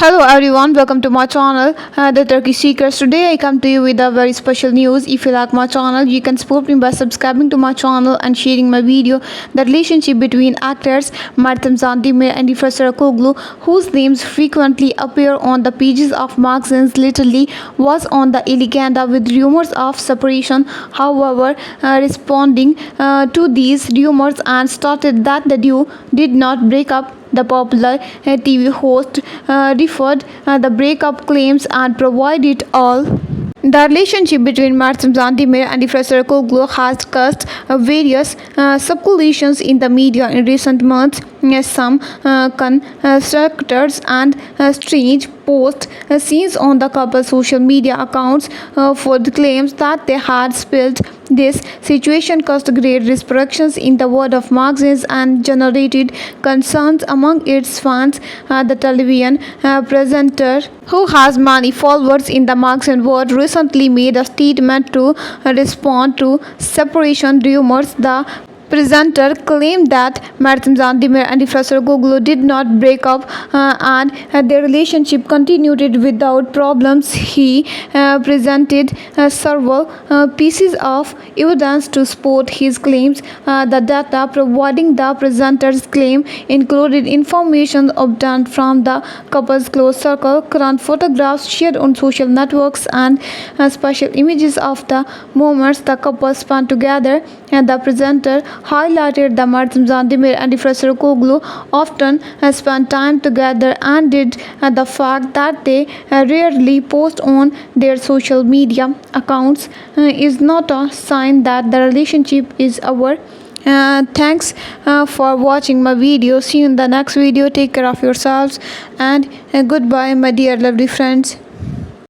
Hello everyone, welcome to my channel, the Turkish Secrets. Today I come to you with a very special news. If you like my channel, you can support me by subscribing to my channel and sharing my video. The relationship between actors Mert Ramdan and Afra Saraçoğlu, whose names frequently appear on the pages of magazines lately, was on the agenda with rumors of separation. However, responding to these rumors and stated that the duo did not break up, the popular TV host referred the breakup claims and provided all. The relationship between Mert Ramdan and Afra Saraçoğlu has caused various speculations in the media in recent months. Some constructors and strange posts seen on the couple's social media accounts for the claims that they had spilled. This situation caused great repercussions in the world of magazines and generated concerns among its fans. The television presenter, who has many followers in the magazine world, recently made a statement to respond to separation rumors. The presenter claimed that Mert Ramdan and Afra Saraçoğlu did not break up and their relationship continued without problems. He presented several pieces of evidence to support his claims. The data providing the presenter's claim included information obtained from the couple's close circle, current photographs shared on social networks, and special images of the moments the couple spent together. And the presenter highlighted that Mert Ramdan and Afra Saraçoğlu often spend time together and did the fact that they rarely post on their social media accounts is not a sign that the relationship is over. Thanks for watching my video. See you in the next video. Take care of yourselves and goodbye, my dear lovely friends.